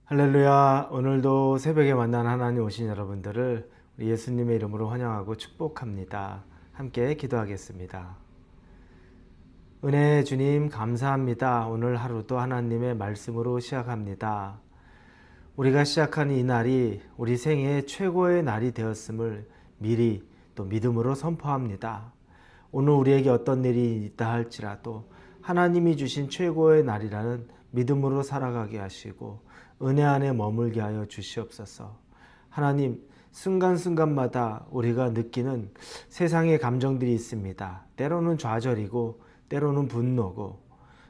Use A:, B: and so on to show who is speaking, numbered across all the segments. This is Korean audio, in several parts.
A: 할렐루야. 오늘도 새벽에 만난 하나님 오신 여러분들을 우리 예수님의 이름으로 환영하고 축복합니다. 함께 기도하겠습니다. 은혜의 주님 감사합니다. 오늘 하루도 하나님의 말씀으로 시작합니다. 우리가 시작하는 이 날이 우리 생애의 최고의 날이 되었음을 미리 또 믿음으로 선포합니다. 오늘 우리에게 어떤 일이 있다 할지라도 하나님이 주신 최고의 날이라는 믿음으로 살아가게 하시고 은혜 안에 머물게 하여 주시옵소서. 하나님, 순간순간마다 우리가 느끼는 세상의 감정들이 있습니다. 때로는 좌절이고 때로는 분노고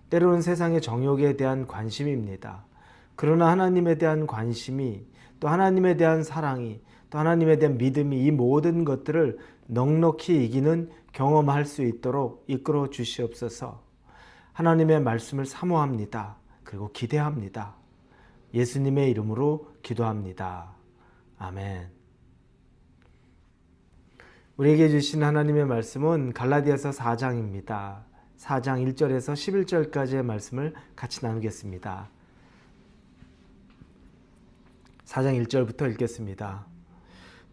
A: 때로는 세상의 정욕에 대한 관심입니다. 그러나 하나님에 대한 관심이 또 하나님에 대한 사랑이 또 하나님에 대한 믿음이 이 모든 것들을 넉넉히 이기는 경험할 수 있도록 이끌어 주시옵소서. 하나님의 말씀을 사모합니다. 그리고 기대합니다. 예수님의 이름으로 기도합니다. 아멘. 우리에게 주신 하나님의 말씀은 갈라디아서 4장입니다. 4장 1절에서 11절까지의 말씀을 같이 나누겠습니다. 4장 1절부터 읽겠습니다.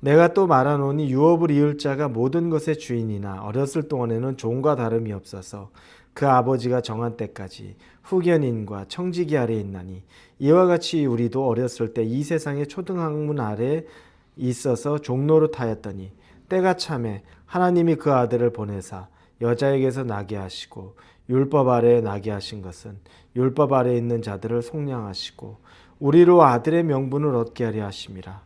A: 내가 또 말하노니 유업을 이을 자가 모든 것의 주인이나 어렸을 동안에는 종과 다름이 없어서 그 아버지가 정한 때까지 후견인과 청지기 아래에 있나니 이와 같이 우리도 어렸을 때 이 세상의 초등학문 아래에 있어서 종노릇하였더니 때가 차매 하나님이 그 아들을 보내사 여자에게서 나게 하시고 율법 아래에 나게 하신 것은 율법 아래에 있는 자들을 속량하시고 우리로 아들의 명분을 얻게 하려 하심이라.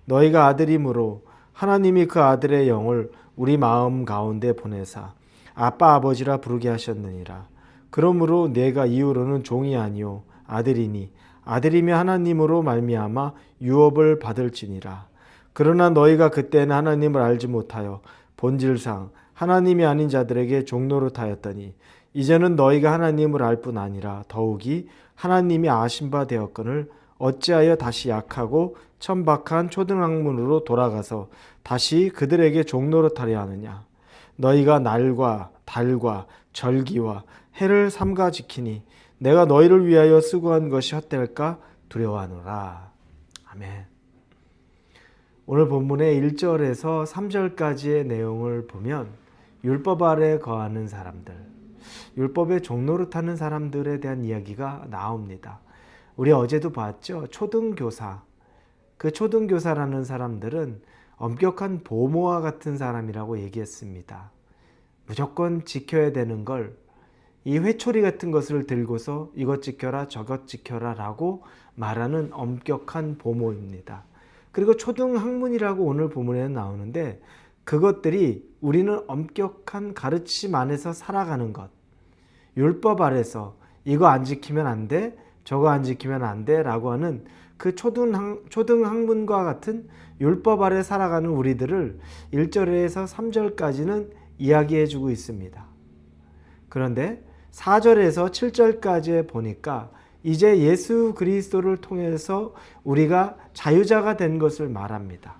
A: 너희가 아들이므로 하나님이 그 아들의 영을 우리 마음 가운데 보내사 아빠 아버지라 부르게 하셨느니라. 그러므로 내가 이후로는 종이 아니요 아들이니 아들이며 하나님으로 말미암아 유업을 받을지니라. 그러나 너희가 그때는 하나님을 알지 못하여 본질상 하나님이 아닌 자들에게 종노릇하였더니 이제는 너희가 하나님을 알 뿐 아니라 더욱이 하나님이 아신 바 되었거늘 어찌하여 다시 약하고 천박한 초등학문으로 돌아가서 다시 그들에게 종노릇하려 하느냐. 너희가 날과 달과 절기와 해를 삼가 지키니 내가 너희를 위하여 수고한 것이 헛될까 두려워하노라. 아멘. 오늘 본문의 1절에서 3절까지의 내용을 보면 율법 아래 거하는 사람들, 율법에 종노릇하는 사람들에 대한 이야기가 나옵니다. 우리 어제도 봤죠. 초등교사. 그 초등교사라는 사람들은 엄격한 보모와 같은 사람이라고 얘기했습니다. 무조건 지켜야 되는 걸 이 회초리 같은 것을 들고서 이것 지켜라 저것 지켜라 라고 말하는 엄격한 보모입니다. 그리고 초등학문이라고 오늘 본문에 나오는데 그것들이 우리는 엄격한 가르침 안에서 살아가는 것, 율법 아래서 이거 안 지키면 안 돼, 저거 안 지키면 안 돼 라고 하는 그 초등학문과 같은 율법 아래 살아가는 우리들을 1절에서 3절까지는 이야기해 주고 있습니다. 그런데 4절에서 7절까지 보니까 이제 예수 그리스도를 통해서 우리가 자유자가 된 것을 말합니다.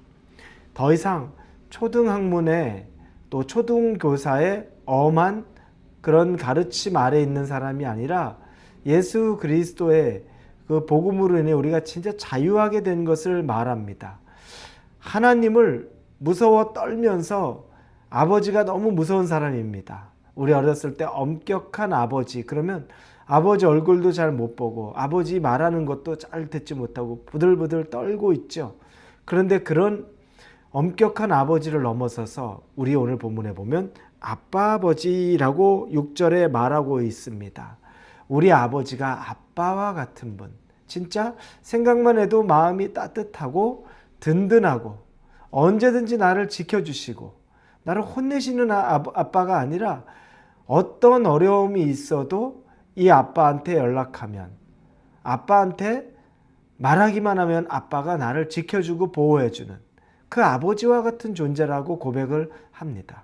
A: 더 이상 초등학문에 또 초등교사의 엄한 그런 가르침 아래 있는 사람이 아니라 예수 그리스도의 그 복음으로 인해 우리가 진짜 자유하게 된 것을 말합니다. 하나님을 무서워 떨면서 아버지가 너무 무서운 사람입니다. 우리 어렸을 때 엄격한 아버지, 그러면 아버지 얼굴도 잘 못 보고 아버지 말하는 것도 잘 듣지 못하고 부들부들 떨고 있죠. 그런데 그런 엄격한 아버지를 넘어서서 우리 오늘 본문에 보면 아빠 아버지라고 6절에 말하고 있습니다. 우리 아버지가 아빠와 같은 분, 진짜 생각만 해도 마음이 따뜻하고 든든하고 언제든지 나를 지켜주시고 나를 혼내시는 아빠가 아니라 어떤 어려움이 있어도 이 아빠한테 연락하면, 아빠한테 말하기만 하면 아빠가 나를 지켜주고 보호해주는 그 아버지와 같은 존재라고 고백을 합니다.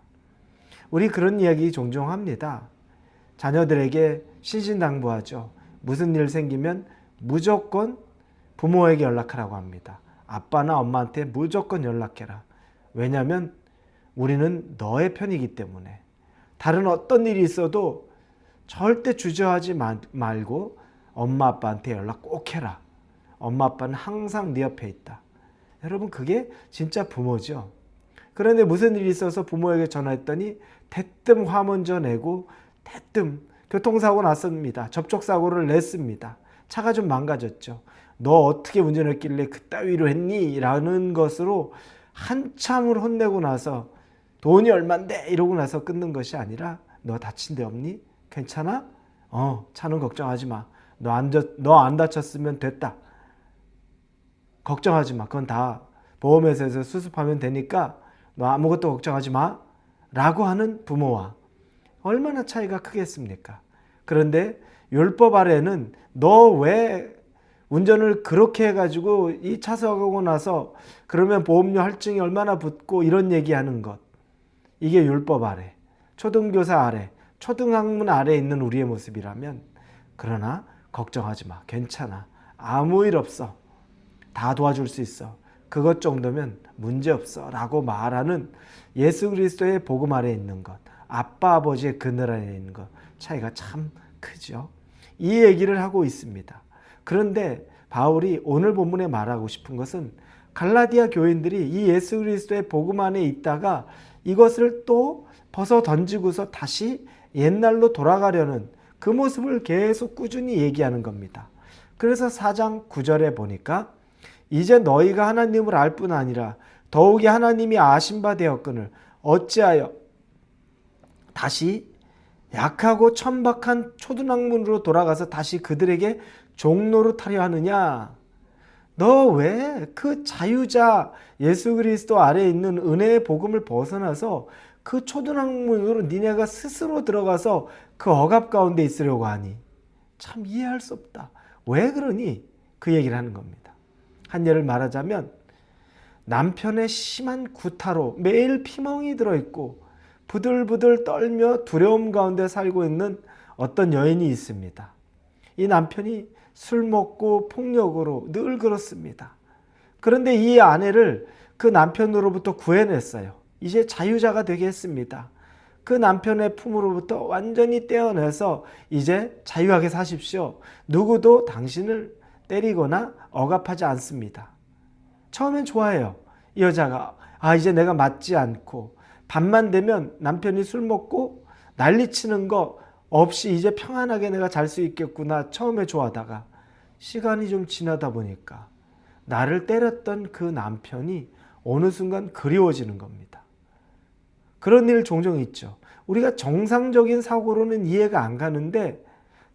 A: 우리 그런 이야기 종종 합니다. 자녀들에게 신신당부하죠. 무슨 일 생기면 무조건 부모에게 연락하라고 합니다. 아빠나 엄마한테 무조건 연락해라. 왜냐하면 우리는 너의 편이기 때문에. 다른 어떤 일이 있어도 절대 주저하지 말고 엄마 아빠한테 연락 꼭 해라. 엄마 아빠는 항상 네 옆에 있다. 여러분 그게 진짜 부모죠. 그런데 무슨 일이 있어서 부모에게 전화했더니 대뜸 화 먼저 내고 대뜸 교통사고 났습니다. 접촉사고를 냈습니다. 차가 좀 망가졌죠. 너 어떻게 운전했길래 그따위로 했니? 라는 것으로 한참을 혼내고 나서 돈이 얼만데 이러고 나서 끊는 것이 아니라 너 다친 데 없니? 괜찮아? 차는 걱정하지 마. 너 안 다쳤으면 됐다. 걱정하지 마. 그건 다 보험회사에서 수습하면 되니까 너 아무것도 걱정하지 마. 라고 하는 부모와 얼마나 차이가 크겠습니까? 그런데 율법 아래는 너 왜 운전을 그렇게 해가지고 이 차 사고고 나서 그러면 보험료 할증이 얼마나 붙고 이런 얘기하는 것. 이게 율법 아래, 초등교사 아래, 초등학문 아래에 있는 우리의 모습이라면 그러나 걱정하지 마. 괜찮아. 아무 일 없어. 다 도와줄 수 있어. 그것 정도면 문제없어 라고 말하는 예수 그리스도의 복음 아래에 있는 것, 아빠 아버지의 그늘 아래에 있는 것 차이가 참 크죠. 이 얘기를 하고 있습니다. 그런데 바울이 오늘 본문에 말하고 싶은 것은 갈라디아 교인들이 이 예수 그리스도의 복음 안에 있다가 이것을 또 벗어 던지고서 다시 옛날로 돌아가려는 그 모습을 계속 꾸준히 얘기하는 겁니다. 그래서 4장 9절에 보니까 이제 너희가 하나님을 알 뿐 아니라 더욱이 하나님이 아신 바 되었거늘 어찌하여 다시 약하고 천박한 초등학문으로 돌아가서 다시 그들에게 종노릇하려 하느냐? 너 왜 그 자유자 예수 그리스도 아래에 있는 은혜의 복음을 벗어나서 그 초등학문으로 니네가 스스로 들어가서 그 억압 가운데 있으려고 하니? 참 이해할 수 없다. 왜 그러니? 그 얘기를 하는 겁니다. 한 예를 말하자면 남편의 심한 구타로 매일 피멍이 들어있고 부들부들 떨며 두려움 가운데 살고 있는 어떤 여인이 있습니다. 이 남편이 술 먹고 폭력으로 늘 그렇습니다. 그런데 이 아내를 그 남편으로부터 구해냈어요. 이제 자유자가 되게 했습니다. 그 남편의 품으로부터 완전히 떼어내서 이제 자유하게 사십시오. 누구도 당신을 때리거나 억압하지 않습니다. 처음엔 좋아해요. 이 여자가 이제 내가 맞지 않고 밤만 되면 남편이 술 먹고 난리치는 거 없이 이제 평안하게 내가 잘 수 있겠구나. 처음에 좋아하다가 시간이 좀 지나다 보니까 나를 때렸던 그 남편이 어느 순간 그리워지는 겁니다. 그런 일 종종 있죠. 우리가 정상적인 사고로는 이해가 안 가는데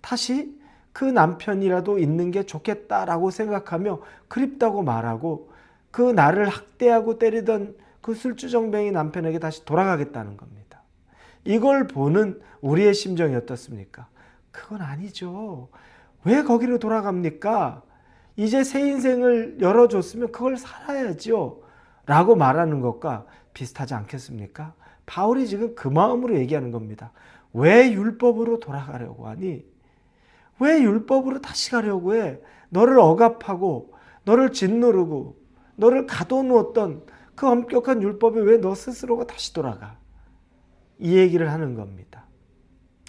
A: 다시 그 남편이라도 있는 게 좋겠다라고 생각하며 그립다고 말하고 그 나를 학대하고 때리던 그 술주정뱅이 남편에게 다시 돌아가겠다는 겁니다. 이걸 보는 우리의 심정이 어떻습니까? 그건 아니죠. 왜 거기로 돌아갑니까? 이제 새 인생을 열어줬으면 그걸 살아야죠. 라고 말하는 것과 비슷하지 않겠습니까? 바울이 지금 그 마음으로 얘기하는 겁니다. 왜 율법으로 돌아가려고 하니? 왜 율법으로 다시 가려고 해? 너를 억압하고 너를 짓누르고 너를 가둬놓았던 그 엄격한 율법에 왜 너 스스로가 다시 돌아가? 이 얘기를 하는 겁니다.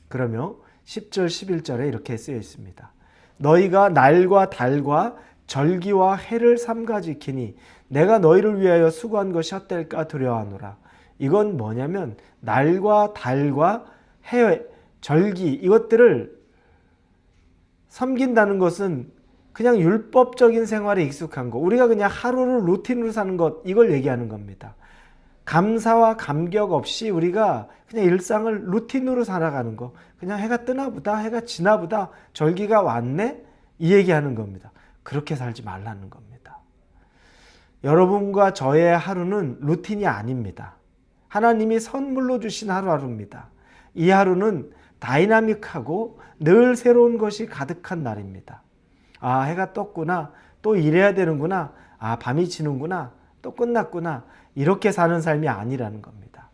A: 그러며 10절 11절에 이렇게 쓰여 있습니다. 너희가 날과 달과 절기와 해를 삼가 지키니 내가 너희를 위하여 수고한 것이 헛될까 두려워하노라. 이건 뭐냐면 날과 달과 해, 절기 이것들을 섬긴다는 것은 그냥 율법적인 생활에 익숙한 거, 우리가 그냥 하루를 루틴으로 사는 것, 이걸 얘기하는 겁니다. 감사와 감격 없이 우리가 그냥 일상을 루틴으로 살아가는 거, 그냥 해가 뜨나 보다, 해가 지나 보다, 절기가 왔네? 이 얘기하는 겁니다. 그렇게 살지 말라는 겁니다. 여러분과 저의 하루는 루틴이 아닙니다. 하나님이 선물로 주신 하루하루입니다. 이 하루는 다이나믹하고 늘 새로운 것이 가득한 날입니다. 해가 떴구나. 또 일해야 되는구나. 밤이 지는구나. 또 끝났구나. 이렇게 사는 삶이 아니라는 겁니다.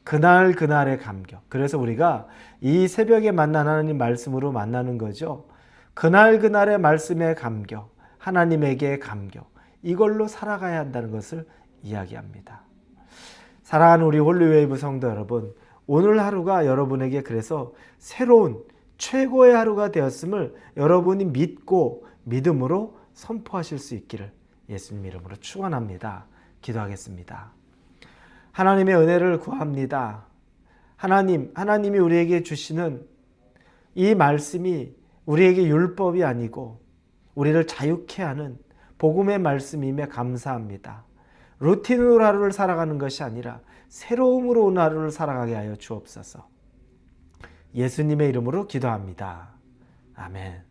A: 그날 그날의 감격. 그래서 우리가 이 새벽에 만난 하나님 말씀으로 만나는 거죠. 그날 그날의 말씀의 감격, 하나님에게의 감격, 이걸로 살아가야 한다는 것을 이야기합니다. 사랑하는 우리 홀리웨이브 성도 여러분, 오늘 하루가 여러분에게 그래서 새로운 최고의 하루가 되었음을 여러분이 믿고 믿음으로 선포하실 수 있기를 예수님 이름으로 축원합니다. 기도하겠습니다. 하나님의 은혜를 구합니다. 하나님이 우리에게 주시는 이 말씀이 우리에게 율법이 아니고 우리를 자유케 하는 복음의 말씀임에 감사합니다. 루틴으로 하루를 살아가는 것이 아니라 새로움으로 오늘 하루를 살아가게 하여 주옵소서. 예수님의 이름으로 기도합니다. 아멘.